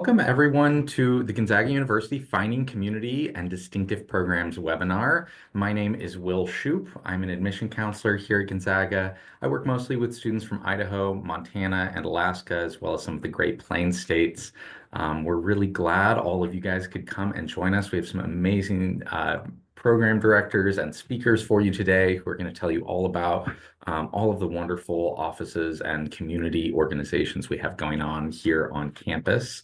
Welcome everyone to the Gonzaga University Finding Community and Distinctive Programs webinar. My name is Will Shoup. I'm an admission counselor here at Gonzaga. I work mostly with students from Idaho, Montana, and Alaska, as well as some of the Great Plains states. We're really glad all of you guys could come and join us. We have some amazing program directors and speakers for you today who are going to tell you all about all of the wonderful offices and community organizations we have going on here on campus.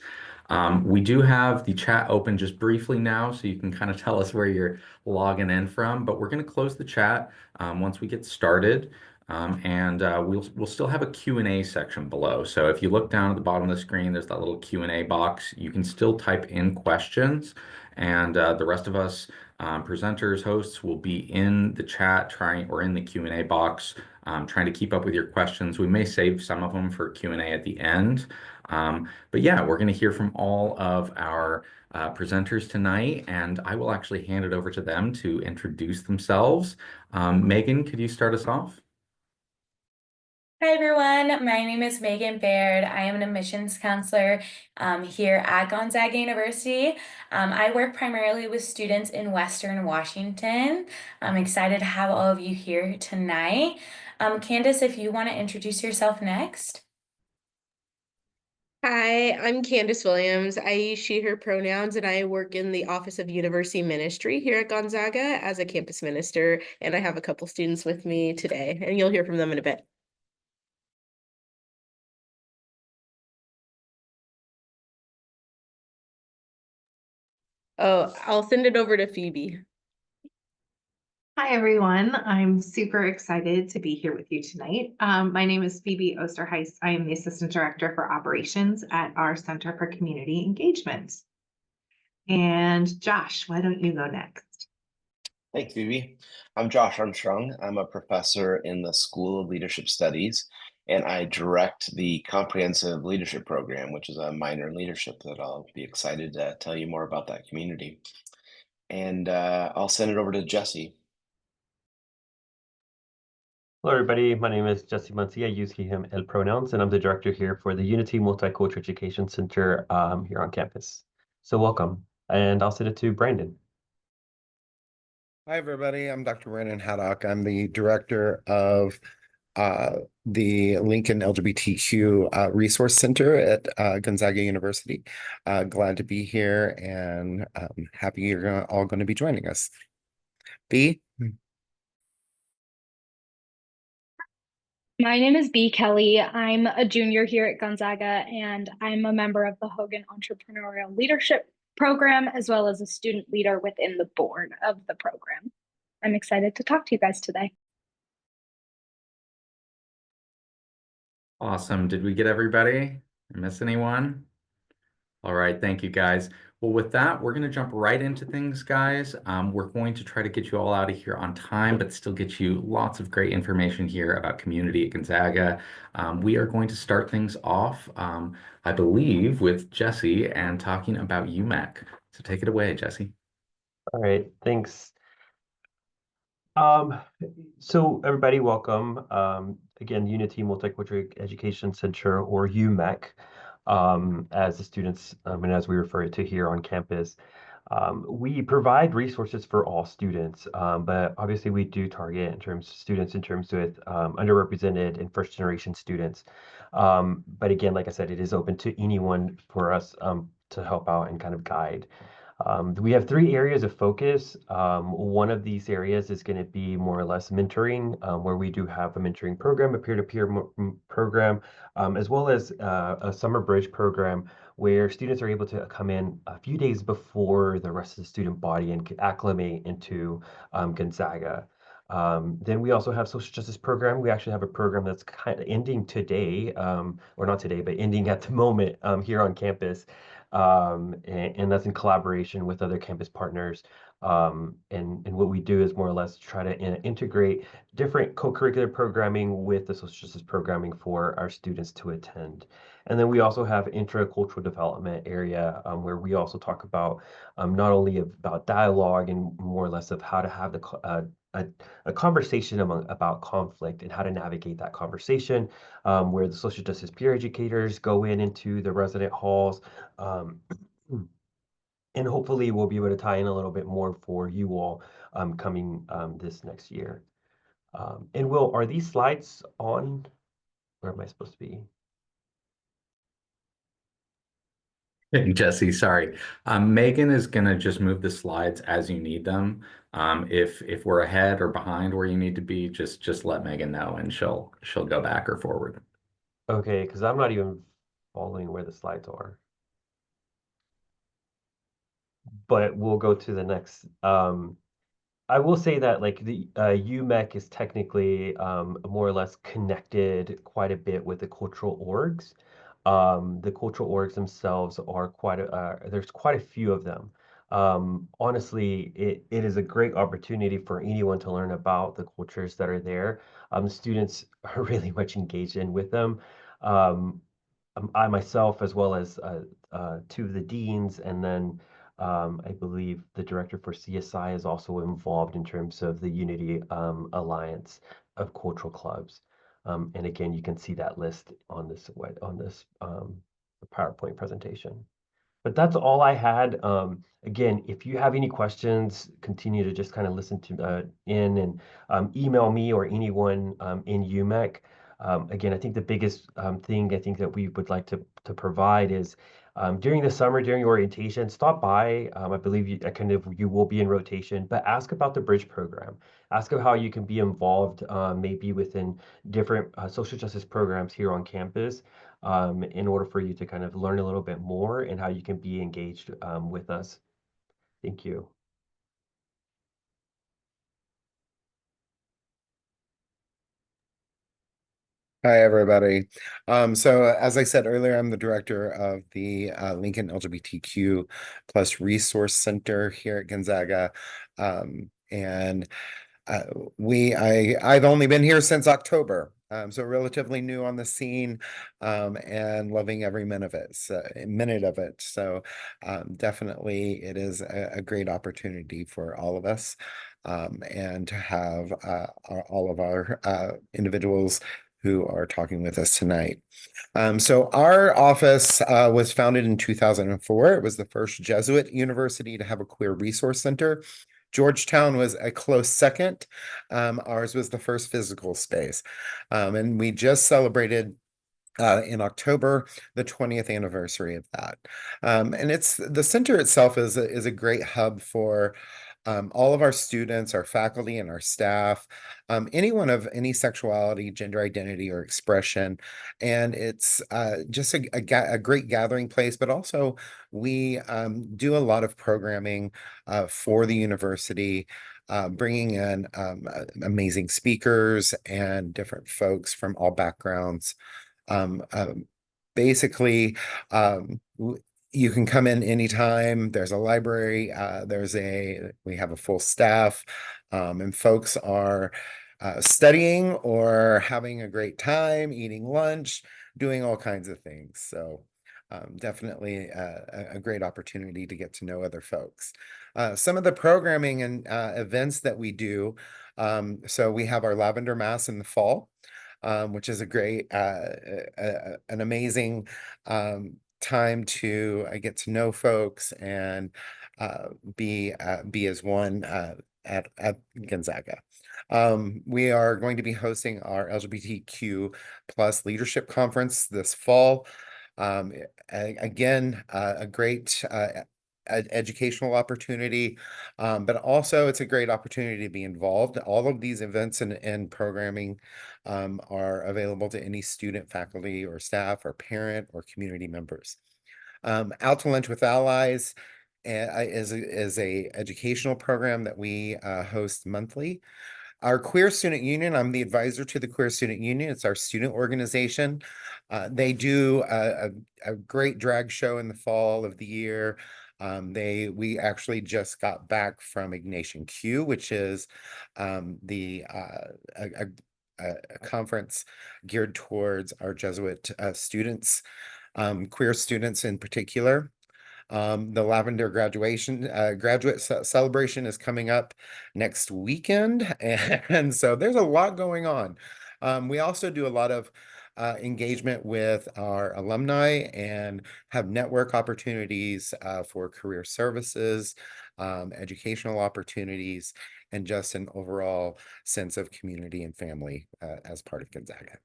We do have the chat open just briefly now, so you can kind of tell us where you're logging in from, but we're going to close the chat once we get started. And we'll still have a Q&A section below. So if you look down at the bottom of the screen, there's that little Q&A box. You can still type in questions, and the rest of us presenters, hosts will be in the chat or in the Q&A box trying to keep up with your questions. We may save some of them for Q&A at the end. But yeah, we're going to hear from all of our presenters tonight, and I will actually hand it over to them to introduce themselves. Megan, could you start us off? Hi everyone, my name is Megan Baird. I am an admissions counselor here at Gonzaga University. I work primarily with students in Western Washington. I'm excited to have all of you here tonight. Candace, if you want to introduce yourself next. Hi, I'm Candace Williams. I use she, her pronouns, and I work in the Office of University Ministry here at Gonzaga as a campus minister, and I have a couple students with me today, and you'll hear from them in a bit. Oh, I'll send it over to Phoebe. Hi, everyone. I'm super excited to be here with you tonight. My name is Phoebe Osterheist. I am the Assistant Director for Operations at our Center for Community Engagement. And Josh, why don't you go next? Thanks, Phoebe. I'm Josh Armstrong. I'm a professor in the School of Leadership Studies, and I direct the Comprehensive Leadership Program, which is a minor in leadership that I'll be excited to tell you more about that community. And I'll send it over to Jesse. Hello, everybody. My name is Jesse Muncie. I use he, him, el pronouns, and I'm the director here for the Unity Multicultural Education Center here on campus. So welcome, and I'll send it to Brandon. Hi, everybody. I'm Dr. Brandon Haddock. I'm the director of the Lincoln LGBTQ Resource Center at Gonzaga University. Glad to be here and happy you're all going to be joining us. B? My name is B. Kelly. I'm a junior here at Gonzaga, and I'm a member of the Hogan Entrepreneurial Leadership Program, as well as a student leader within the board of the program. I'm excited to talk to you guys today. Awesome. Did we get everybody? Miss anyone? All right, thank you guys. Well, with that, we're going to jump right into things, guys. We're going to try to get you all out of here on time, but still get you lots of great information here about community at Gonzaga. We are going to start things off, I believe, with Jesse and talking about UMEC. So take it away, Jesse. All right, thanks. So everybody, welcome. Again, Unity Multicultural Education Center, or UMEC, as the students and as we refer to here on campus. We provide resources for all students, but obviously we do target students in terms with underrepresented and first generation students. But again, like I said, it is open to anyone for us to help out and kind of guide. We have 3 areas of focus. One of these areas is going to be more or less mentoring, where we do have a mentoring program, a peer-to-peer program, as well as a summer bridge program where students are able to come in a few days before the rest of the student body and acclimate into Gonzaga. Then we also have social justice program. We actually have a program that's kind of ending today, or not today, but ending at the moment here on campus. And that's in collaboration with other campus partners. And what we do is more or less try to integrate different co-curricular programming with the social justice programming for our students to attend. And then we also have intercultural development area where we also talk about not only about dialogue and more or less of how to have a conversation about conflict and how to navigate that conversation, where the social justice peer educators go into the resident halls. Um, and hopefully we'll be able to tie in a little bit more for you all coming this next year. And Will, are these slides on? Where am I supposed to be? Hey, Jesse, sorry. Megan is gonna just move the slides as you need them. If we're ahead or behind where you need to be, just let Megan know and she'll go back or forward. Okay, because I'm not even following where the slides are. But we'll go to the next. I will say that like the UMEC is technically more or less connected quite a bit with the cultural orgs. The cultural orgs themselves are there's quite a few of them. Honestly, it is a great opportunity for anyone to learn about the cultures that are there. Students are really much engaged in with them. Um, I myself, as well as two of the deans, and then I believe the director for CSI is also involved in terms of the Unity Alliance of cultural clubs. And again, you can see that list on this PowerPoint presentation. But that's all I had. Again, if you have any questions, continue to just kind of listen to in and email me or anyone in UMEC. Again, I think the biggest thing I think that we would like to provide is during the summer, during orientation, stop by. I believe you will be in rotation, but ask about the Bridge program. Ask how you can be involved maybe within different social justice programs here on campus in order for you to kind of learn a little bit more and how you can be engaged with us. Thank you. Hi, everybody. So as I said earlier, I'm the director of the Lincoln LGBTQ plus Resource Center here at Gonzaga. And I've only been here since October, so relatively new on the scene, and loving every minute of it. So definitely it is a great opportunity for all of us, and to have all of our individuals who are talking with us tonight. So our office was founded in 2004. It was the first Jesuit university to have a queer resource center. Georgetown was a close second. Ours was the first physical space. And we just celebrated in October, the 20th anniversary of that. And the center itself is a great hub for all of our students, our faculty, and our staff, anyone of any sexuality, gender identity, or expression. And it's just a great gathering place, but also we do a lot of programming for the university. Bringing in amazing speakers and different folks from all backgrounds. Um, um, Basically, you can come in anytime. There's a library. We have a full staff, and folks are studying or having a great time, eating lunch, doing all kinds of things. So definitely a great opportunity to get to know other folks. Some of the programming and events that we do. So we have our Lavender Mass in the fall. Which is an amazing time to get to know folks and be as one at Gonzaga. We are going to be hosting our LGBTQ plus leadership conference this fall. Again, a great educational opportunity, but also it's a great opportunity to be involved. All of these events and programming are available to any student, faculty, or staff, or parent, or community members. Out to Lunch with Allies is a educational program that we host monthly. Our Queer Student Union, I'm the advisor to the Queer Student Union. It's our student organization. They do a great drag show in the fall of the year. We actually just got back from Ignatian Q, which is a conference geared towards our Jesuit students, queer students in particular. The Lavender graduate celebration is coming up next weekend, and so there's a lot going on. We also do a lot of engagement with our alumni and have network opportunities for career services, educational opportunities, and just an overall sense of community and family as part of Gonzaga.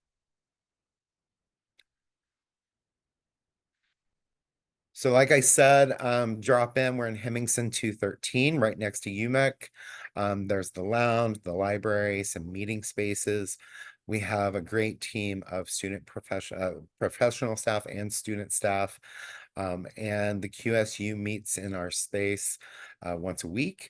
So like I said, drop in. We're in Hemmingson 213, right next to UMEC. There's the lounge, the library, some meeting spaces. We have a great team of professional staff and student staff. And the QSU meets in our space once a week.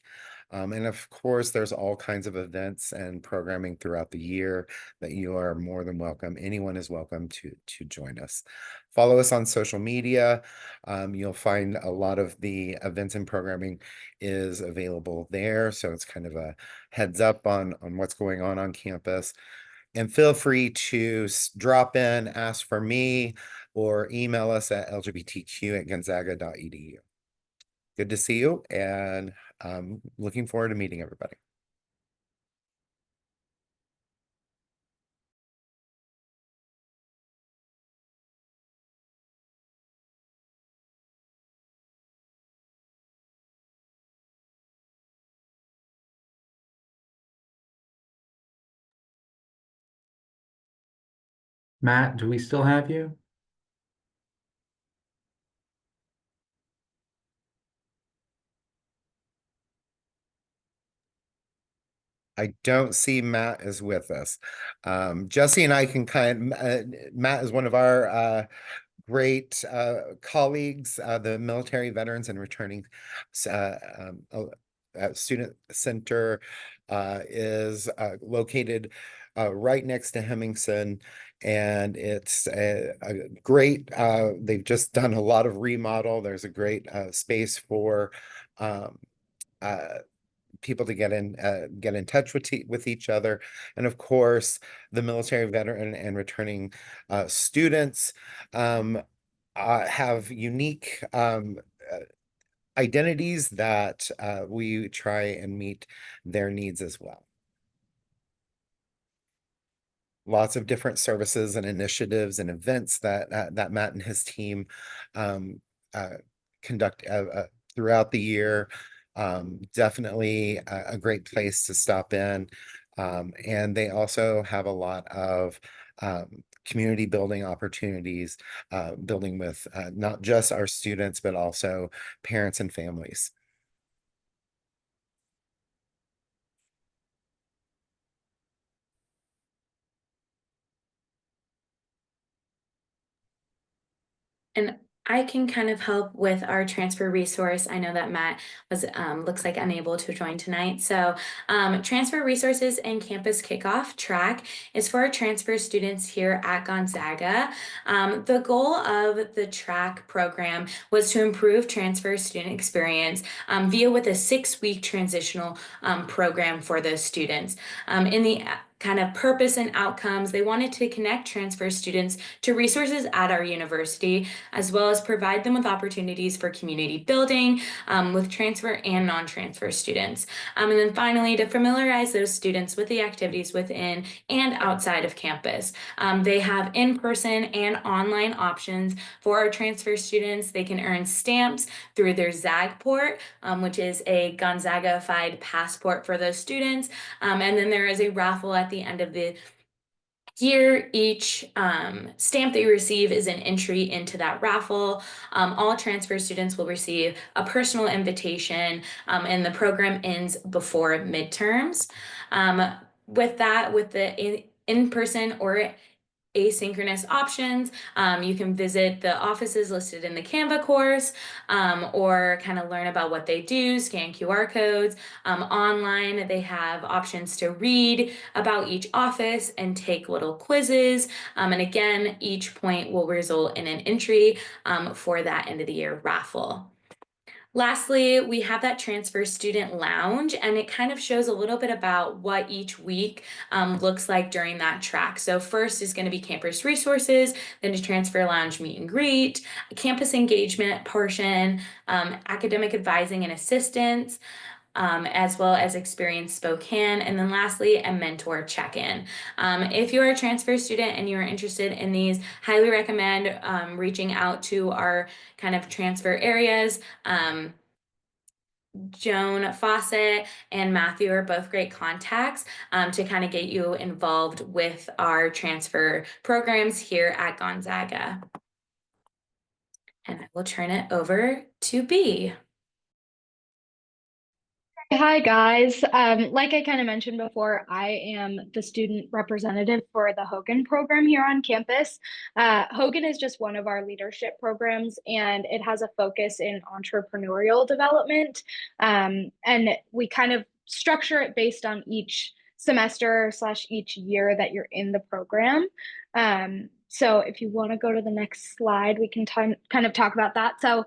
And of course, there's all kinds of events and programming throughout the year that you are more than welcome. Anyone is welcome to join us. Follow us on social media. You'll find a lot of the events and programming is available there. So it's kind of a heads up on what's going on campus. And feel free to drop in, ask for me, or email us at lgbtq@gonzaga.edu. Good to see you, and looking forward to meeting everybody. Matt, do we still have you? I don't see Matt is with us. Jesse and I can Matt is one of our great colleagues, the military veterans and returning student center is located right next to Hemmingson, and it's a great, they've just done a lot of remodel. There's a great space for people to get in touch with each other, and of course the military veteran and returning students have unique identities that we try and meet their needs as well. Lots of different services and initiatives and events that Matt and his team conduct throughout the year. Definitely a great place to stop in. And they also have a lot of community building opportunities, building with not just our students, but also parents and families. And I can kind of help with our transfer resource. I know that Matt was looks like unable to join tonight. So transfer resources and campus kickoff track is for our transfer students here at Gonzaga. The goal of the track program was to improve transfer student experience via with a 6-week transitional program for those students. In the kind of purpose and outcomes, they wanted to connect transfer students to resources at our university, as well as provide them with opportunities for community building with transfer and non-transfer students. And then finally, to familiarize those students with the activities within and outside of campus. They have in-person and online options for our transfer students. They can earn stamps through their ZAGport, which is a Gonzaga-fied passport for those students. And then there is a raffle at the end of the year. Each stamp that you receive is an entry into that raffle. All transfer students will receive a personal invitation, and the program ends before midterms. With that, with the in-person or asynchronous options. You can visit the offices listed in the Canva course, or kind of learn about what they do, scan QR codes. Online, they have options to read about each office and take little quizzes. And again, each point will result in an entry for that end of the year raffle. Lastly, we have that transfer student lounge, and it kind of shows a little bit about what each week looks like during that track. So first is going to be campus resources, then a transfer lounge meet and greet, a campus engagement portion, academic advising and assistance, as well as Experience Spokane. And then lastly, a mentor check-in. If you're a transfer student and you're interested in these, highly recommend reaching out to our kind of transfer areas. Joan Fawcett and Matthew are both great contacts to kind of get you involved with our transfer programs here at Gonzaga. And I will turn it over to B. Hi guys. Like I kind of mentioned before, I am the student representative for the Hogan program here on campus. Hogan is just one of our leadership programs, and it has a focus in entrepreneurial development. And we kind of structure it based on each semester slash each year that you're in the program. So if you want to go to the next slide, we can kind of talk about that. So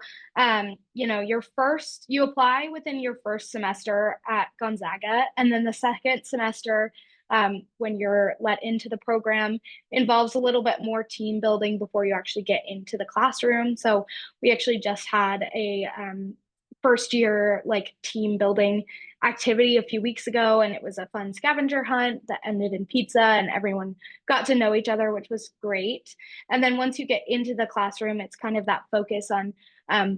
you apply within your first semester at Gonzaga, and then the second semester, when you're let into the program, involves a little bit more team building before you actually get into the classroom. So we actually just had a first year like team building activity a few weeks ago, and it was a fun scavenger hunt that ended in pizza, and everyone got to know each other, which was great. And then once you get into the classroom, it's kind of that focus on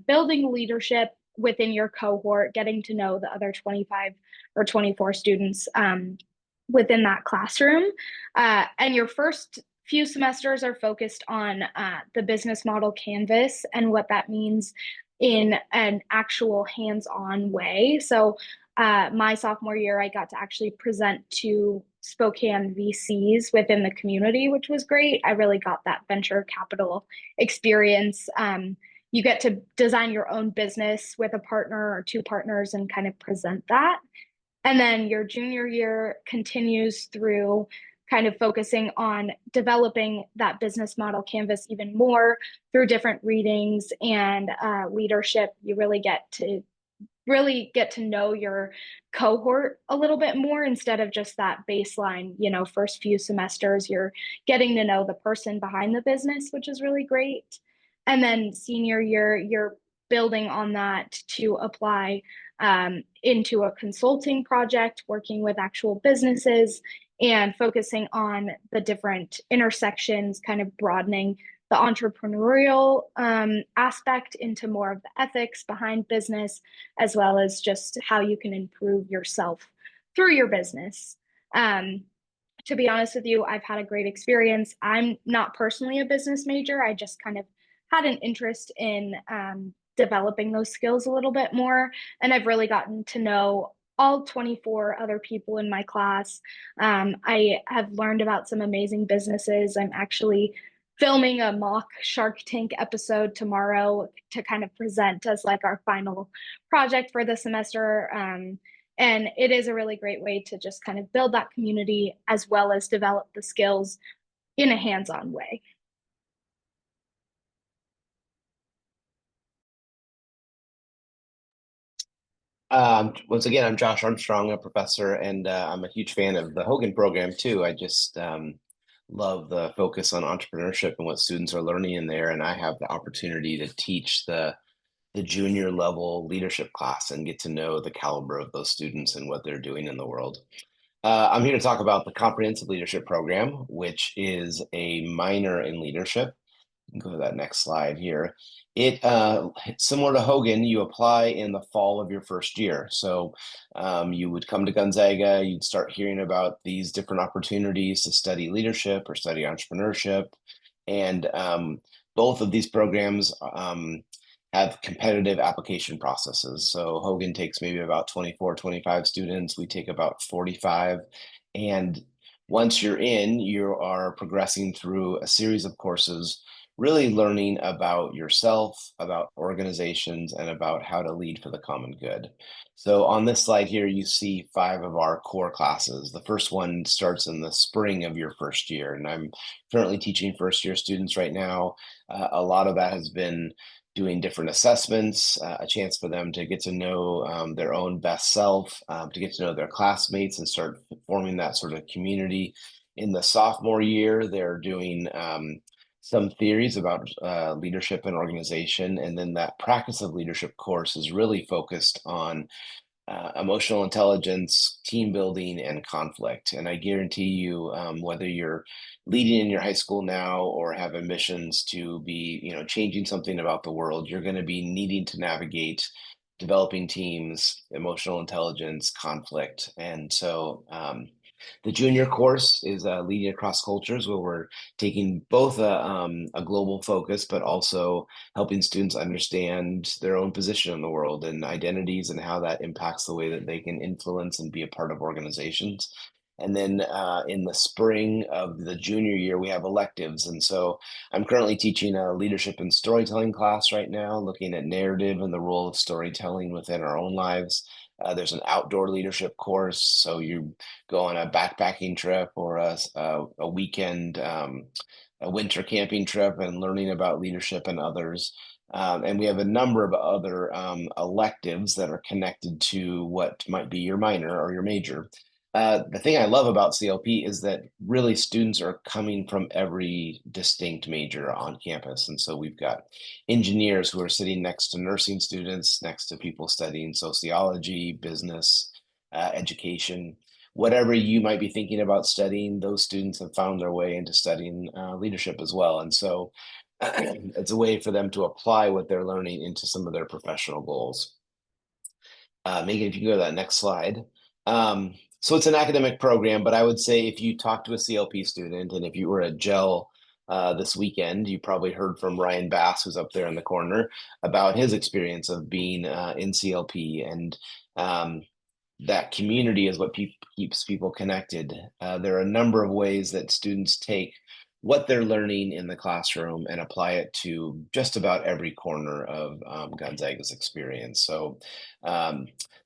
building leadership within your cohort, getting to know the other 25 or 24 students within that classroom. And your first few semesters are focused on the business model canvas and what that means in an actual hands-on way. So my sophomore year, I got to actually present to Spokane VCs within the community, which was great. I really got that venture capital experience. You get to design your own business with a partner or two partners and kind of present that. And then your junior year continues through kind of focusing on developing that business model canvas even more through different readings and leadership. You really get to know your cohort a little bit more instead of just that baseline, first few semesters, you're getting to know the person behind the business, which is really great. And then senior year, you're building on that to apply into a consulting project, working with actual businesses and focusing on the different intersections, kind of broadening the entrepreneurial aspect into more of the ethics behind business, as well as just how you can improve yourself through your business. To be honest with you, I've had a great experience. I'm not personally a business major. I just kind of had an interest in developing those skills a little bit more. And I've really gotten to know all 24 other people in my class. I have learned about some amazing businesses. I'm actually filming a mock Shark Tank episode tomorrow to kind of present as like our final project for the semester. And it is a really great way to just kind of build that community as well as develop the skills in a hands-on way. Once again, I'm Josh Armstrong, a professor, and I'm a huge fan of the Hogan program too. I just love the focus on entrepreneurship and what students are learning in there. And I have the opportunity to teach the junior level leadership class and get to know the caliber of those students and what they're doing in the world. I'm here to talk about the Comprehensive Leadership Program, which is a minor in leadership. Go to that next slide here. It similar to Hogan, you apply in the fall of your first year. So you would come to Gonzaga, you'd start hearing about these different opportunities to study leadership or study entrepreneurship. And both of these programs have competitive application processes. So Hogan takes maybe about 24, 25 students. We take about 45. And once you're in, you are progressing through a series of courses, really learning about yourself, about organizations, and about how to lead for the common good. So on this slide here, you see 5 of our core classes. The first one starts in the spring of your first year, and I'm currently teaching first year students right now. A lot of that has been doing different assessments, a chance for them to get to know their own best self, to get to know their classmates and start forming that sort of community. In the sophomore year, they're doing some theories about leadership and organization. And then that practice of leadership course is really focused on emotional intelligence, team building, and conflict. And I guarantee you, whether you're leading in your high school now or have ambitions to be, changing something about the world, you're going to be needing to navigate developing teams, emotional intelligence, conflict. And so the junior course is leading across cultures, where we're taking both a global focus, but also helping students understand their own position in the world and identities and how that impacts the way that they can influence and be a part of organizations. And then in the spring of the junior year, we have electives. And so I'm currently teaching a leadership and storytelling class right now, looking at narrative and the role of storytelling within our own lives. There's an outdoor leadership course. So you go on a backpacking trip or a weekend, a winter camping trip, and learning about leadership and others. And we have a number of other electives that are connected to what might be your minor or your major. The thing I love about CLP is that really students are coming from every distinct major on campus. And so we've got engineers who are sitting next to nursing students, next to people studying sociology, business, education. Whatever you might be thinking about studying, those students have found their way into studying leadership as well. And so it's a way for them to apply what they're learning into some of their professional goals. Megan, if you can go to that next slide. So it's an academic program, but I would say if you talk to a CLP student and if you were at GEL this weekend, you probably heard from Ryan Bass, who's up there in the corner, about his experience of being in CLP. And that community is what keeps people connected. There are a number of ways that students take what they're learning in the classroom and apply it to just about every corner of Gonzaga's experience. So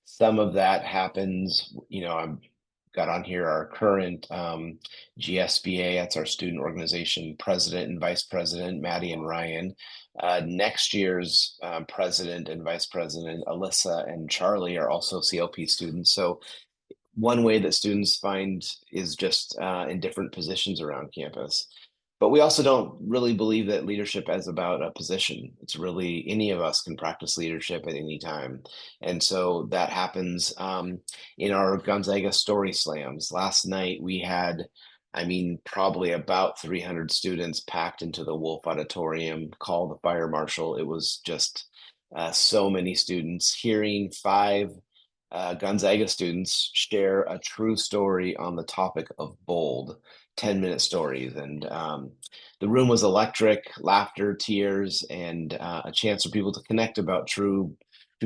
some of that happens, I've got on here our current GSBA, that's our student organization president and vice president, Maddie and Ryan. Next year's president and vice president, Alyssa and Charlie, are also CLP students. So one way that students find is just in different positions around campus. But we also don't really believe that leadership is about a position. It's really any of us can practice leadership at any time. And so that happens in our Gonzaga Story Slams. Last night we had, probably about 300 students packed into the Wolf Auditorium, call the fire marshal. It was just so many students. Hearing 5 Gonzaga students share a true story on the topic of bold, 10-minute stories. And the room was electric, laughter, tears, and a chance for people to connect about true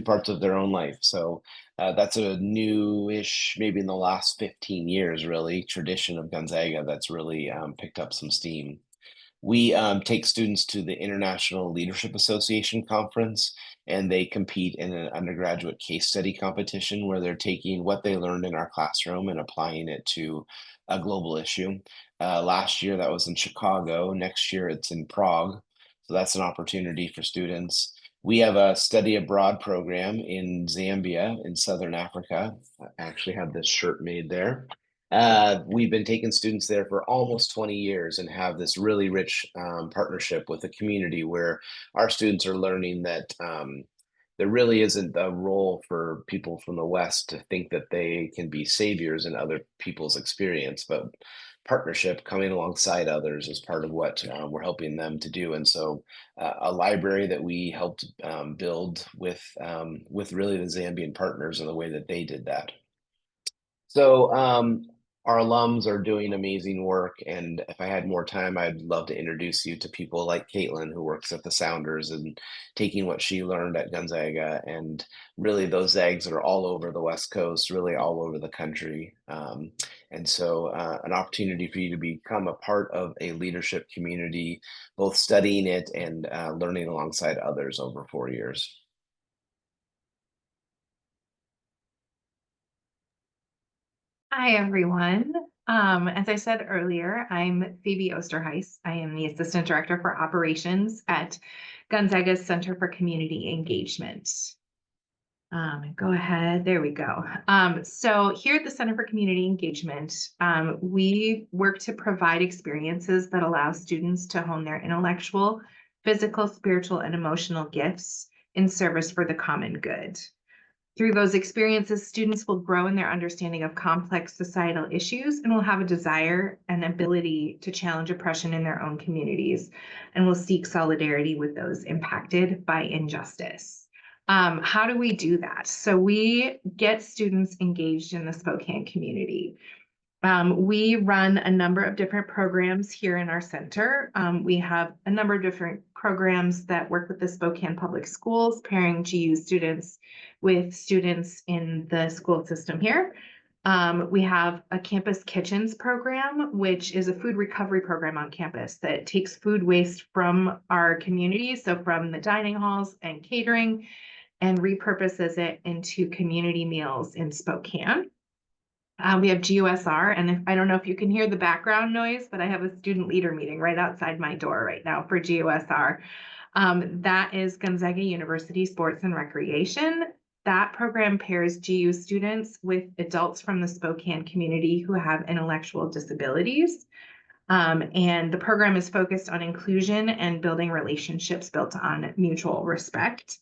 parts of their own life. So that's a newish, maybe in the last 15 years, really, tradition of Gonzaga that's really picked up some steam. We take students to the International Leadership Association conference, and they compete in an undergraduate case study competition where they're taking what they learned in our classroom and applying it to a global issue. Last year, that was in Chicago. Next year, it's in Prague. So that's an opportunity for students. We have a study abroad program in Zambia in Southern Africa. I actually have this shirt made there. We've been taking students there for almost 20 years and have this really rich partnership with the community where our students are learning that there really isn't a role for people from the West to think that they can be saviors in other people's experience, but partnership, coming alongside others, is part of what we're helping them to do. And so a library that we helped build with really the Zambian partners and the way that they did that. So our alums are doing amazing work, and if I had more time, I'd love to introduce you to people like Caitlin, who works at the Sounders and taking what she learned at Gonzaga, and really those zags are all over the West Coast, really all over the country. And so an opportunity for you to become a part of a leadership community, both studying it and learning alongside others over 4 years. Hi, everyone. As I said earlier, I'm Phoebe Osterheis. I am the Assistant Director for Operations at Gonzaga's Center for Community Engagement. Go ahead, there we go. So here at the Center for Community Engagement, we work to provide experiences that allow students to hone their intellectual, physical, spiritual, and emotional gifts in service for the common good. Through those experiences, students will grow in their understanding of complex societal issues and will have a desire and ability to challenge oppression in their own communities and will seek solidarity with those impacted by injustice. How do we do that? So we get students engaged in the Spokane community. We run a number of different programs here in our center. We have a number of different programs that work with the Spokane Public Schools, pairing GU students with students in the school system here. We have a campus kitchens program, which is a food recovery program on campus that takes food waste from our community, so from the dining halls and catering, and repurposes it into community meals in Spokane. We have GUSR, and I don't know if you can hear the background noise, but I have a student leader meeting right outside my door right now for GUSR. That is Gonzaga University Sports and Recreation. That program pairs GU students with adults from the Spokane community who have intellectual disabilities. And the program is focused on inclusion and building relationships built on mutual respect.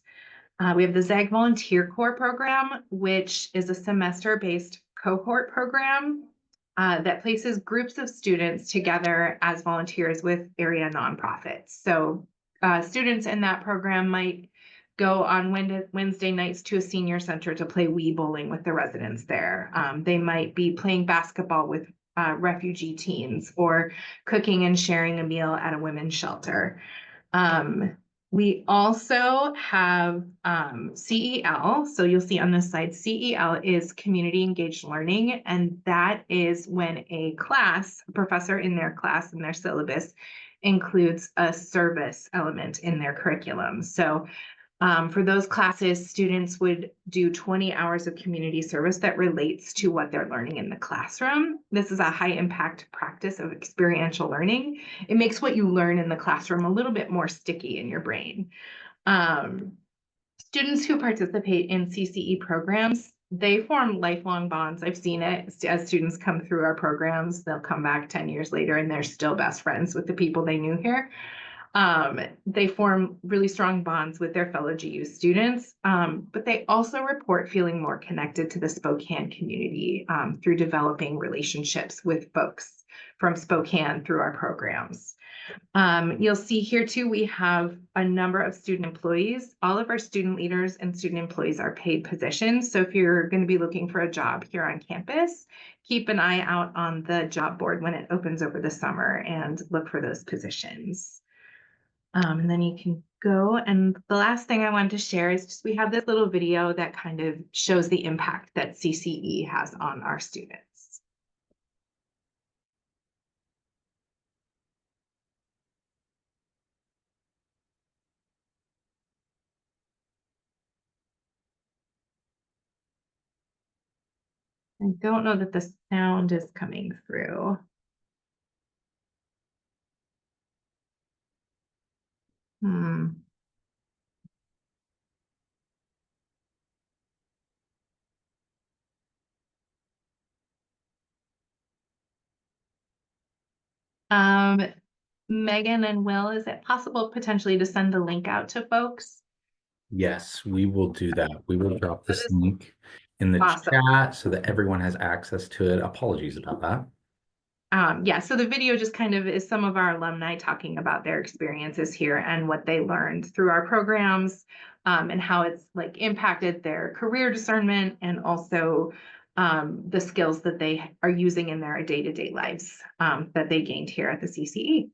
We have the ZAG Volunteer Corps program, which is a semester-based cohort program that places groups of students together as volunteers with area nonprofits. So students in that program might go on Wednesday nights to a senior center to play Wii bowling with the residents there. They might be playing basketball with refugee teens or cooking and sharing a meal at a women's shelter. We also have CEL. So you'll see on this slide, CEL is community engaged learning. And that is when a professor in their class, in their syllabus, includes a service element in their curriculum. So for those classes, students would do 20 hours of community service that relates to what they're learning in the classroom. This is a high impact practice of experiential learning. It makes what you learn in the classroom a little bit more sticky in your brain. Students who participate in CCE programs, they form lifelong bonds. I've seen it as students come through our programs. They'll come back 10 years later and they're still best friends with the people they knew here. They form really strong bonds with their fellow GU students, but they also report feeling more connected to the Spokane community through developing relationships with folks from Spokane through our programs. You'll see here too, we have a number of student employees. All of our student leaders and student employees are paid positions. So if you're going to be looking for a job here on campus, keep an eye out on the job board when it opens over the summer and look for those positions. And then you can go. And the last thing I wanted to share is just we have this little video that kind of shows the impact that CCE has on our students. I don't know that the sound is coming through. Megan and Will, is it possible potentially to send the link out to folks? Yes, we will do that. We will drop this link in the Awesome. chat so that everyone has access to it. Apologies about that. Yeah, so the video just kind of is some of our alumni talking about their experiences here and what they learned through our programs, and how it's like impacted their career discernment and also the skills that they are using in their day-to-day lives that they gained here at the CCE.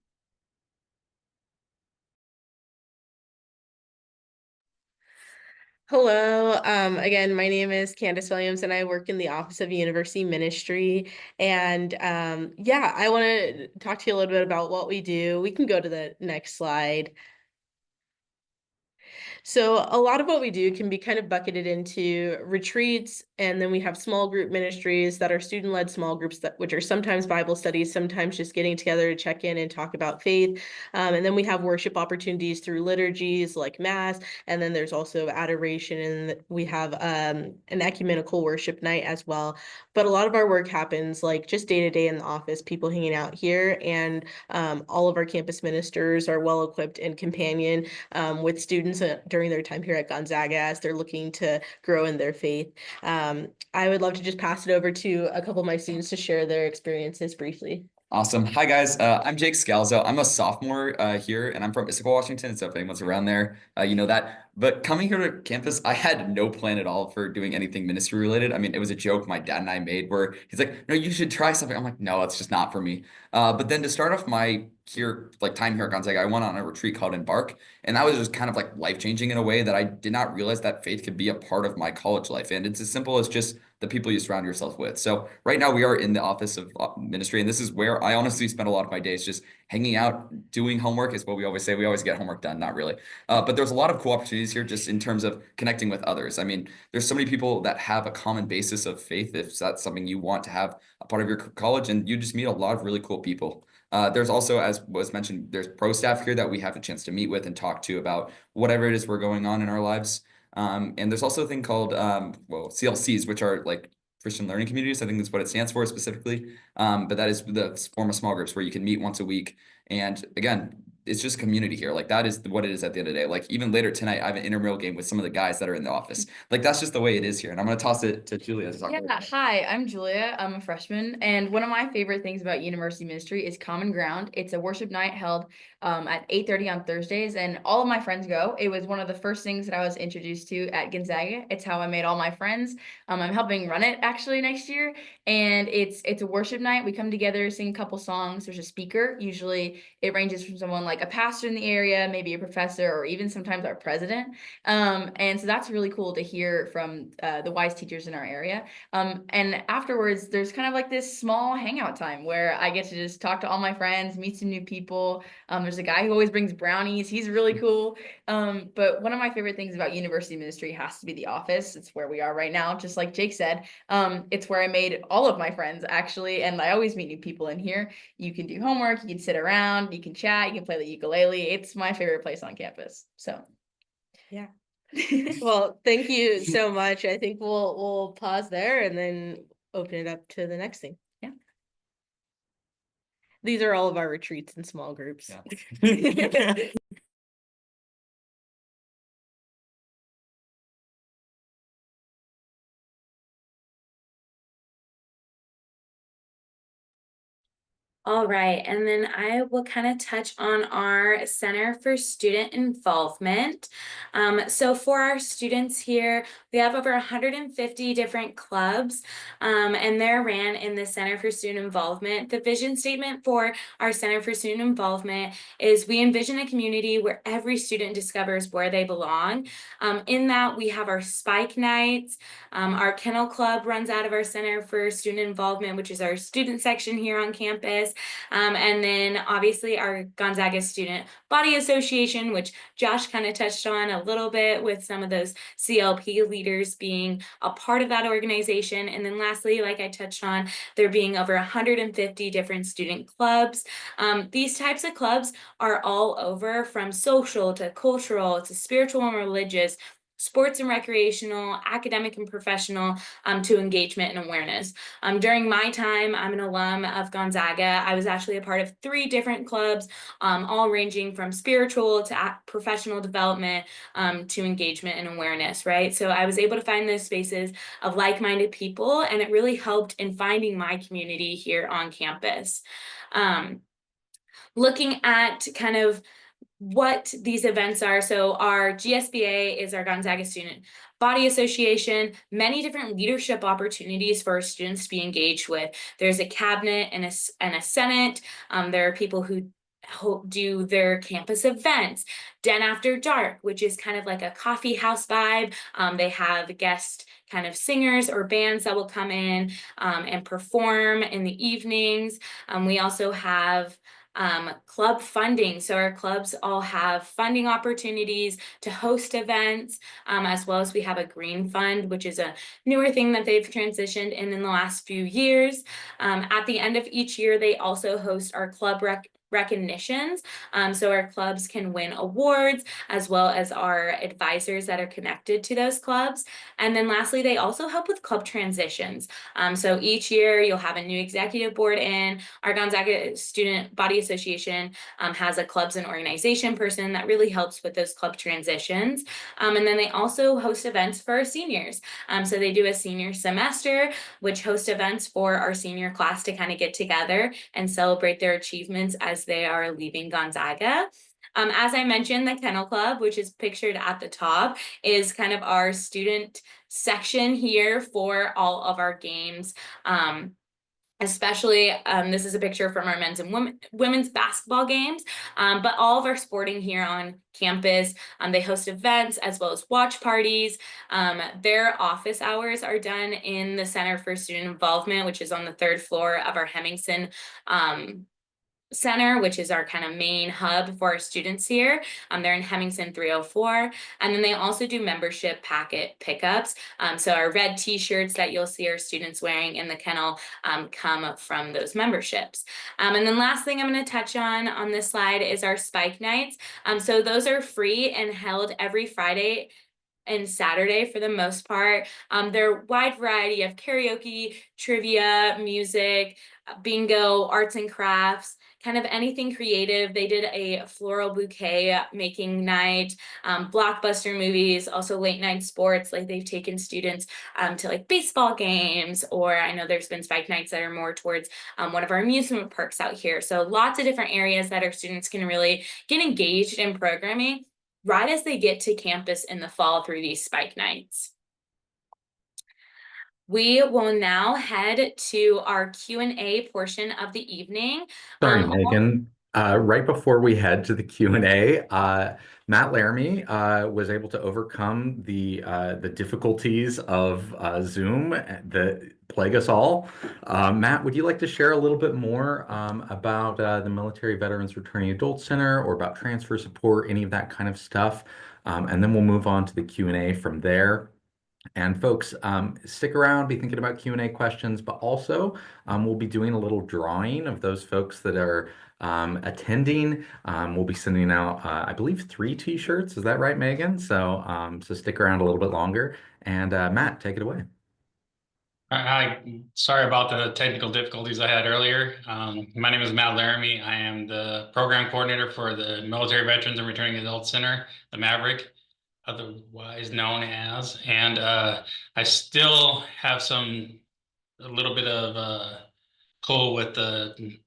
Hello, again, my name is Candace Williams and I work in the Office of University Ministry. And yeah, I want to talk to you a little bit about what we do. We can go to the next slide. So a lot of what we do can be kind of bucketed into retreats, and then we have small group ministries that are student-led small groups which are sometimes Bible studies, sometimes just getting together to check in and talk about faith. And then we have worship opportunities through liturgies like Mass, and then there's also adoration, and we have an ecumenical worship night as well. But a lot of our work happens like just day to day in the office, people hanging out here, and all of our campus ministers are well equipped and companion with students during their time here at Gonzaga as they're looking to grow in their faith. I would love to just pass it over to a couple of my students to share their experiences briefly. Awesome. Hi, guys. I'm Jake Scalzo. I'm a sophomore here, and I'm from Issaquah, Washington. So if anyone's around there, you know that. But coming here to campus, I had no plan at all for doing anything ministry related. I mean, it was a joke my dad and I made where he's like, "No, you should try something." I'm like, "No, it's just not for me." But then to start off my time here at Gonzaga, I went on a retreat called Embark, and that was just kind of like life changing in a way that I did not realize that faith could be a part of my college life. And it's as simple as just the people you surround yourself with. So right now we are in the office of ministry, and this is where I honestly spend a lot of my days just hanging out, doing homework is what we always say. We always get homework done, not really. But there's a lot of cool opportunities here just in terms of connecting with others. I mean, there's so many people that have a common basis of faith if that's something you want to have a part of your college, and you just meet a lot of really cool people. There's also, as was mentioned, there's pro staff here that we have a chance to meet with and talk to about whatever it is we're going on in our lives. And there's also a thing called, CLCs, which are like Christian learning communities. I think that's what it stands for specifically. But that is the form of small groups where you can meet once a week. And again, it's just community here. Like that is what it is at the end of the day. Like even later tonight, I have an intramural game with some of the guys that are in the office. Like that's just the way it is here. And I'm going to toss it to Julia to talk about it. Hi, I'm Julia. I'm a freshman, and one of my favorite things about university ministry is Common Ground. It's a worship night held at 8:30 on Thursdays, and all of my friends go. It was one of the first things that I was introduced to at Gonzaga. It's how I made all my friends. I'm helping run it actually next year, and it's a worship night. We come together, sing a couple songs. There's a speaker. Usually, it ranges from someone like a pastor in the area, maybe a professor, or even sometimes our president. And so that's really cool to hear from the wise teachers in our area. And afterwards, there's kind of like this small hangout time where I get to just talk to all my friends, meet some new people. There's a guy who always brings brownies. He's really cool. But one of my favorite things about university ministry has to be the office. It's where we are right now, just like Jake said. It's where I made all of my friends, actually, and I always meet new people in here. You can do homework, you can sit around, you can chat, you can play the ukulele. It's my favorite place on campus. So, yeah. Well, thank you so much. I think we'll pause there and then open it up to the next thing. Yeah. These are all of our retreats and small groups. Yeah. All right, and then I will kind of touch on our Center for Student Involvement. So for our students here, we have over 150 different clubs, and they're ran in the Center for Student Involvement. The vision statement for our Center for Student Involvement is we envision a community where every student discovers where they belong. In that, we have our Spike Nights. Our Kennel Club runs out of our Center for Student Involvement, which is our student section here on campus. And then obviously our Gonzaga Student Body Association, which Josh kind of touched on a little bit with some of those CLP leaders being a part of that organization. And then lastly, like I touched on, there being over 150 different student clubs. These types of clubs are all over, from social to cultural to spiritual and religious, sports and recreational, academic and professional, to engagement and awareness. During my time, I'm an alum of Gonzaga. I was actually a part of 3 different clubs, all ranging from spiritual to professional development, to engagement and awareness, right? So I was able to find those spaces of like-minded people, and it really helped in finding my community here on campus. Looking at kind of what these events are. So our GSBA is our Gonzaga Student Body Association, many different leadership opportunities for our students to be engaged with. There's a cabinet and a senate. There are people who do their campus events, Den After Dark, which is kind of like a coffee house vibe. They have guest kind of singers or bands that will come in and perform in the evenings. We also have club funding. So our clubs all have funding opportunities to host events, as well as we have a green fund, which is a newer thing that they've transitioned in the last few years. At the end of each year, they also host our club recognitions. So our clubs can win awards, as well as our advisors that are connected to those clubs. And then lastly, they also help with club transitions. So each year you'll have a new executive board in. Our Gonzaga Student Body Association has a clubs and organization person that really helps with those club transitions. And then they also host events for our seniors. So they do a senior semester, which host events for our senior class to kind of get together and celebrate their achievements as they are leaving Gonzaga. As I mentioned, the Kennel Club, which is pictured at the top, is kind of our student section here for all of our games. Especially, this is a picture from our men's and women's basketball games, but all of our sporting here on campus, they host events as well as watch parties. Their office hours are done in the Center for Student Involvement, which is on the 3rd floor of our Hemmingson Center, which is our kind of main hub for our students here. They're in Hemmingson 304. And then they also do membership packet pickups. So our red t-shirts that you'll see our students wearing in the kennel come from those memberships. And then last thing I'm going to touch on this slide is our Spike Nights. So those are free and held every Friday and Saturday for the most part. They're a wide variety of karaoke, trivia, music, bingo, arts and crafts, kind of anything creative. They did a floral bouquet making night, blockbuster movies, also late night sports. Like they've taken students to like baseball games, or I know there's been Spike Nights that are more towards one of our amusement parks out here. So lots of different areas that our students can really get engaged in programming right as they get to campus in the fall through these Spike Nights. We will now head to our Q&A portion of the evening. Sorry, Megan. Right before we head to the Q&A, Matt Laramie was able to overcome the difficulties of Zoom that plague us all. Matt, would you like to share a little bit more about the Military Veterans Returning Adult Center, or about transfer support, any of that kind of stuff? And then we'll move on to the Q&A from there. And folks, stick around, be thinking about Q&A questions, but also we'll be doing a little drawing of those folks that are attending. We'll be sending out, I believe, 3 t-shirts. Is that right, Megan? So, so stick around a little bit longer. And Matt, take it away. Hi, sorry about the technical difficulties I had earlier. My name is Matt Laramie. I am the program coordinator for the Military Veterans and Returning Adult Center, the Maverick, otherwise known as. And I still have a little bit of pull with the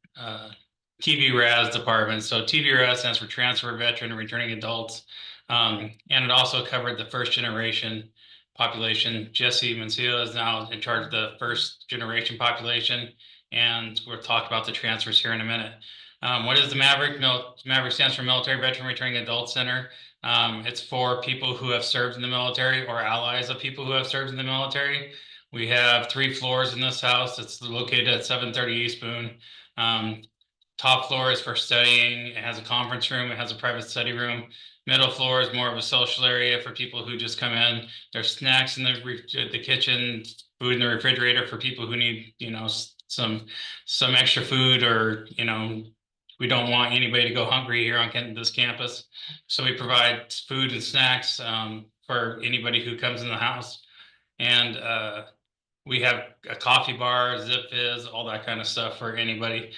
TVRAS department. So TVRAS stands for Transfer Veteran and Returning Adults. And it also covered the first generation population. Jesse Mancilla is now in charge of the first generation population, and we'll talk about the transfers here in a minute. What is the Maverick? Maverick stands for Military Veteran Returning Adult Center. It's for people who have served in the military or allies of people who have served in the military. We have 3 floors in this house. It's located at 730 East Boone. Top floor is for studying. It has a conference room. It has a private study room. Middle floor is more of a social area for people who just come in. There's snacks in the kitchen, food in the refrigerator for people who need, you know, some extra food, or, you know, we don't want anybody to go hungry here on this campus. So we provide food and snacks for anybody who comes in the house. And we have a coffee bar, Zip Fizz, all that kind of stuff for anybody.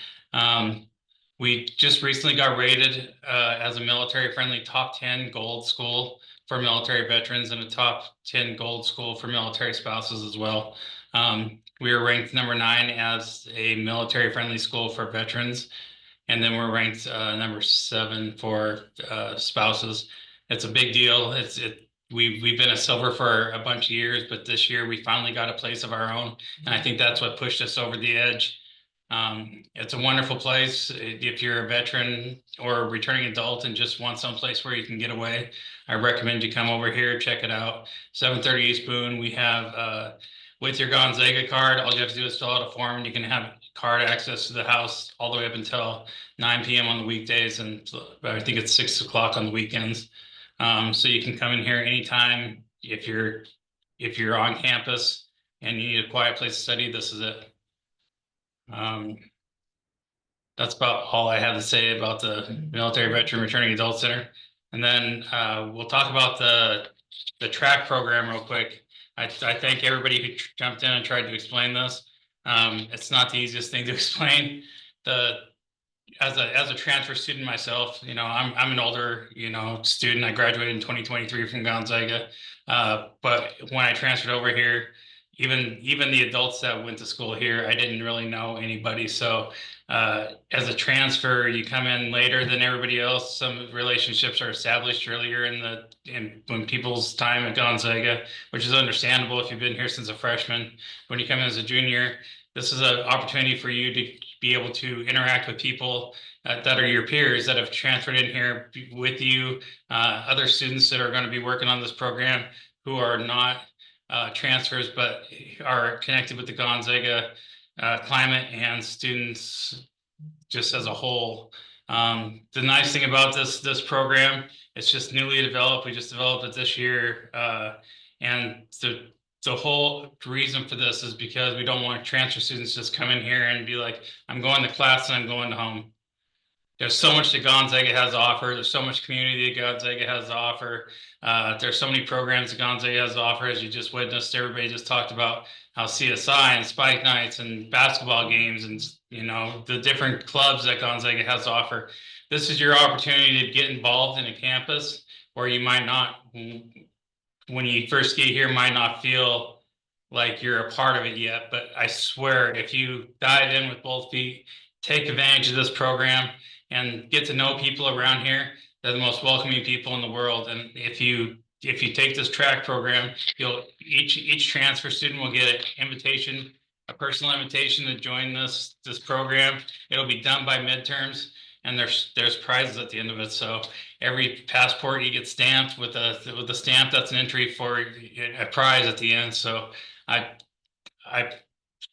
We just recently got rated as a military-friendly top 10 gold school for military veterans, and a top 10 gold school for military spouses as well. We were ranked number 9 as a military-friendly school for veterans, and then we're ranked number 7 for spouses. It's a big deal. We've been a silver for a bunch of years, but this year we finally got a place of our own, and I think that's what pushed us over the edge. It's a wonderful place. If you're a veteran or a returning adult and just want someplace where you can get away, I recommend you come over here, check it out. 730 East Boone. with your Gonzaga card. All you have to do is fill out a form, and you can have card access to the house all the way up until 9 p.m. on the weekdays, and I think it's 6 o'clock on the weekends. So you can come in here anytime if you're on campus and you need a quiet place to study. This is it. That's about all I have to say about the Military Veteran Returning Adult Center. And then we'll talk about the track program real quick. I thank everybody who jumped in and tried to explain this. It's not the easiest thing to explain. As a transfer student myself, I'm an older, student. I graduated in 2023 from Gonzaga. But when I transferred over here, even the adults that went to school here, I didn't really know anybody. So as a transfer, you come in later than everybody else. Some relationships are established earlier when people's time at Gonzaga, which is understandable if you've been here since a freshman. When you come in as a junior, this is an opportunity for you to be able to interact with people that are your peers that have transferred in here with you, other students that are going to be working on this program who are not transfers but are connected with the Gonzaga climate and students just as a whole. The nice thing about this program, it's just newly developed. We just developed it this year, and the whole reason for this is because we don't want transfer students just come in here and be like, I'm going to class and I'm going home. There's so much that Gonzaga has to offer. There's so much community that Gonzaga has to offer. There's so many programs that Gonzaga has to offer, as you just witnessed. Everybody just talked about how CSI and Spike Nights and basketball games and the different clubs that Gonzaga has to offer. This is your opportunity to get involved in a campus where you might not, when you first get here, might not feel like you're a part of it yet. But I swear, if you dive in with both feet, take advantage of this program and get to know people around here. They're the most welcoming people in the world. And if you take this track program, each transfer student will get an invitation, a personal invitation to join this program. It'll be done by midterms, and there's prizes at the end of it. So every passport you get stamped with a stamp, that's an entry for a prize at the end. So I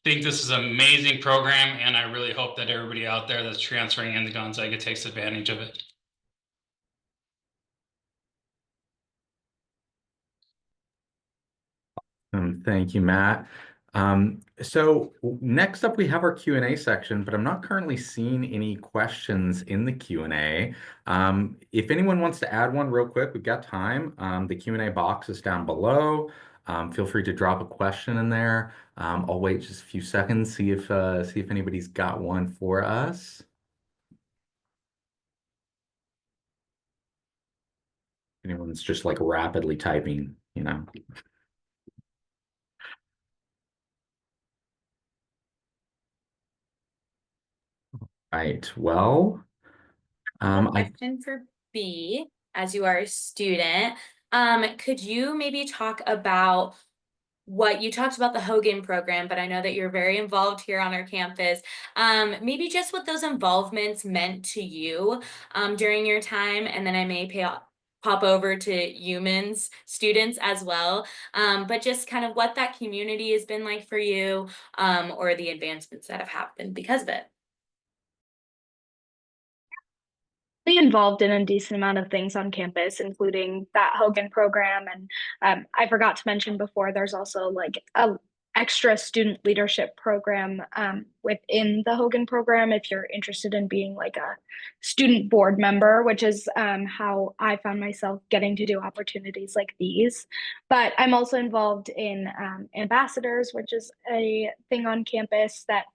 think this is an amazing program, and I really hope that everybody out there that's transferring into Gonzaga takes advantage of it. Thank you, Matt. So next up, we have our Q&A section, but I'm not currently seeing any questions in the Q&A. If anyone wants to add one real quick, we've got time. The Q&A box is down below. Feel free to drop a question in there. I'll wait just a few seconds, see if anybody's got one for us. Anyone's just like rapidly typing, Right. Well, Question for B, as you are a student, could you maybe talk about what you talked about the Hogan program, but I know that you're very involved here on our campus. Maybe just what those involvements meant to you during your time, and then I may pop over to humans students as well. But just kind of what that community has been like for you, or the advancements that have happened because of it. Involved in a decent amount of things on campus, including that Hogan program. And I forgot to mention before, there's also like a extra student leadership program within the Hogan program if you're interested in being like a student board member, which is how I found myself getting to do opportunities like these. But I'm also involved in ambassadors, which is a thing on campus that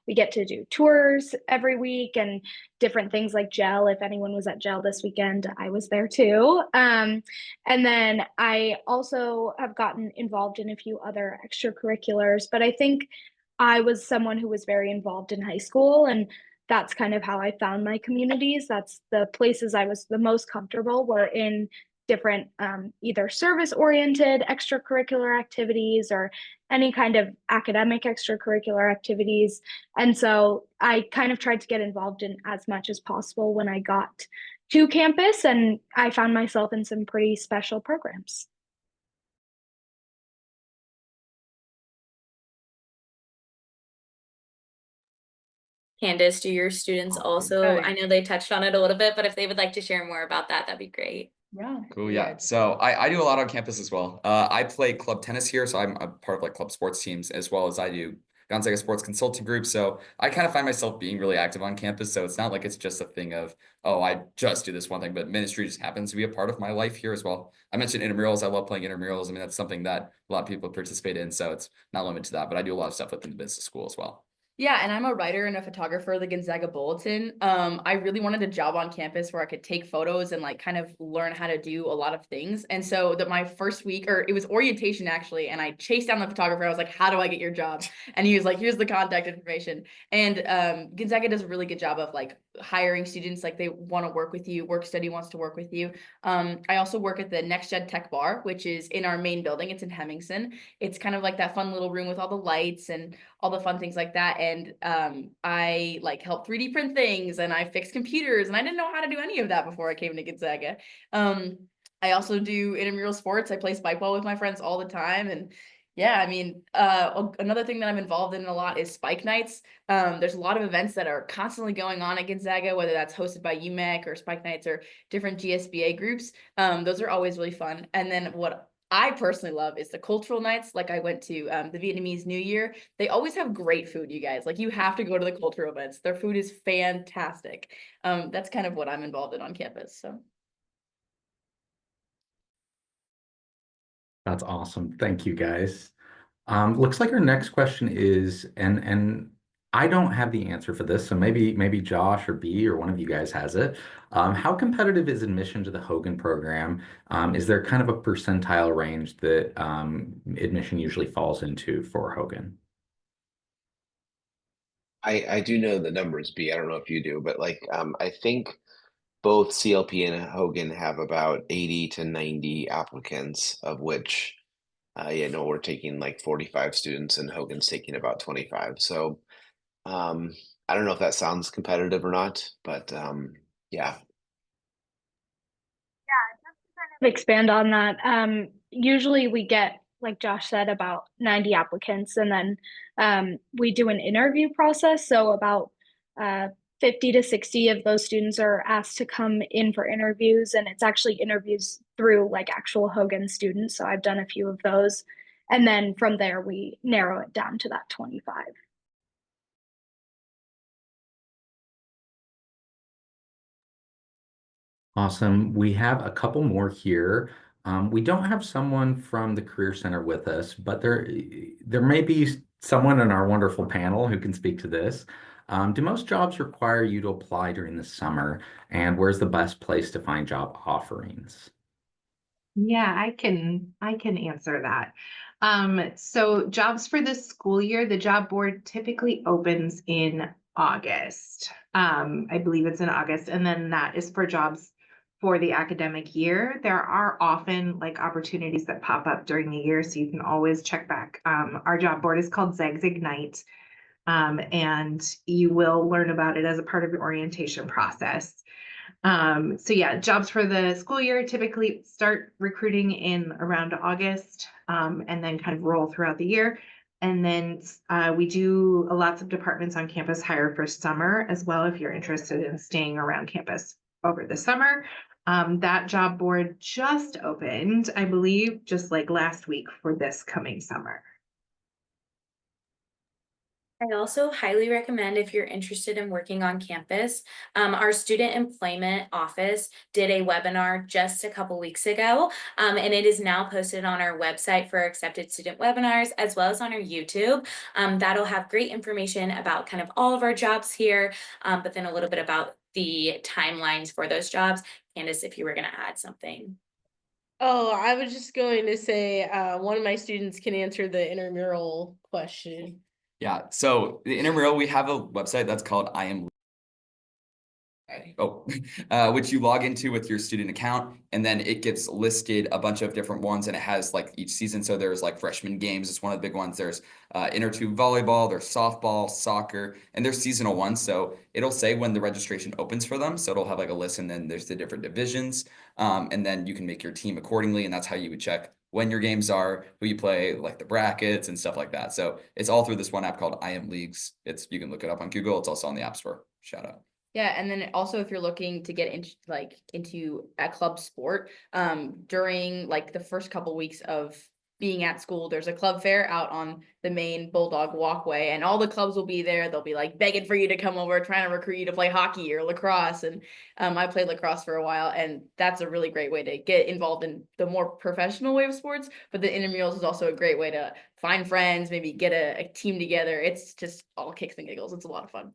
we get to do tours every week and different things like gel. If anyone was at gel this weekend, I was there too. And then I also have gotten involved in a few other extracurriculars, but I think I was someone who was very involved in high school, and that's kind of how I found my communities. That's the places I was the most comfortable were in different either service oriented extracurricular activities or any kind of academic extracurricular activities. And so I kind of tried to get involved in as much as possible when I got to campus, and I found myself in some pretty special programs. Candace, do your students also, I know they touched on it a little bit, but if they would like to share more about that, that'd be great. Yeah. Cool. Yeah. So I do a lot on campus as well. I play club tennis here, so I'm a part of like club sports teams as well as I do Gonzaga Sports Consulting Group. So I kind of find myself being really active on campus. So it's not like it's just a thing of, oh, I just do this one thing, but ministry just happens to be a part of my life here as well. I mentioned intramurals. I love playing intramurals. I mean, that's something that a lot of people participate in. So it's not limited to that, but I do a lot of stuff within the business school as well. Yeah, and I'm a writer and a photographer of the Gonzaga Bulletin. I really wanted a job on campus where I could take photos and like kind of learn how to do a lot of things. And so that my first week, or it was orientation actually, and I chased down the photographer. I was like, "How do I get your job?" And he was like, "Here's the contact information." And Gonzaga does a really good job of like hiring students, like they want to work with you. Work Study wants to work with you. I also work at the Next Gen Tech Bar, which is in our main building. It's in Hemmingson. It's kind of like that fun little room with all the lights and all the fun things like that. And I like help 3D print things and I fix computers, and I didn't know how to do any of that before I came to Gonzaga. I also do intramural sports. I play spike ball with my friends all the time. And yeah, I mean, another thing that I'm involved in a lot is spike nights. There's a lot of events that are constantly going on at Gonzaga, whether that's hosted by UMEC or spike nights or different GSBA groups. Those are always really fun. And then what I personally love is the cultural nights. Like I went to the Vietnamese New Year. They always have great food, you guys. Like you have to go to the cultural events. Their food is fantastic. That's kind of what I'm involved in on campus. So That's awesome. Thank you, guys. Looks like our next question is, and I don't have the answer for this, so maybe Josh or B or one of you guys has it. How competitive is admission to the Hogan program? Is there kind of a percentile range that admission usually falls into for Hogan? I do know the numbers, B. I don't know if you do, but like I think both CLP and Hogan have about 80 to 90 applicants, of which yeah, no, we're taking like 45 students and Hogan's taking about 25. So I don't know if that sounds competitive or not, but yeah. Expand on that. Usually we get, like Josh said, about 90 applicants, and then we do an interview process. So about 50 to 60 of those students are asked to come in for interviews, and it's actually interviews through like actual Hogan students. So I've done a few of those. And then from there, we narrow it down to that 25. Awesome. We have a couple more here. We don't have someone from the Career Center with us, but there may be someone in our wonderful panel who can speak to this. Do most jobs require you to apply during the summer? And where's the best place to find job offerings? Yeah, I can answer that. So jobs for this school year, the job board typically opens in August. I believe it's in August, and then that is for jobs for the academic year. There are often like opportunities that pop up during the year, so you can always check back. Our job board is called Zags Ignite, and you will learn about it as a part of your orientation process. So yeah, jobs for the school year typically start recruiting in around August, and then kind of roll throughout the year. And then we do lots of departments on campus hire for summer as well, if you're interested in staying around campus over the summer. That job board just opened, I believe, just like last week for this coming summer. I also highly recommend if you're interested in working on campus. Our student employment office did a webinar just a couple weeks ago, and it is now posted on our website for accepted student webinars as well as on our YouTube. That'll have great information about kind of all of our jobs here, but then a little bit about the timelines for those jobs. Candace, if you were going to add something. Oh, I was just going to say one of my students can answer the intramural question. Yeah. So the intramural, we have a website that's called I Am. Which you log into with your student account, and then it gets listed a bunch of different ones, and it has like each season. So there's like freshman games, it's one of the big ones. There's inner tube volleyball, there's softball, soccer, and there's seasonal ones. So it'll say when the registration opens for them. So it'll have like a list, and then there's the different divisions, and then you can make your team accordingly, and that's how you would check when your games are, who you play, like the brackets and stuff like that. So it's all through this one app called I Am Leagues. You can look it up on Google. It's also on the App Store. Shout out. Yeah, and then also if you're looking to get into a club sport, during like the first couple weeks of being at school, there's a club fair out on the main Bulldog walkway, and all the clubs will be there. They'll be like begging for you to come over, trying to recruit you to play hockey or lacrosse. And I played lacrosse for a while, and that's a really great way to get involved in the more professional way of sports. But the intramurals is also a great way to find friends, maybe get a team together. It's just all kicks and giggles. It's a lot of fun.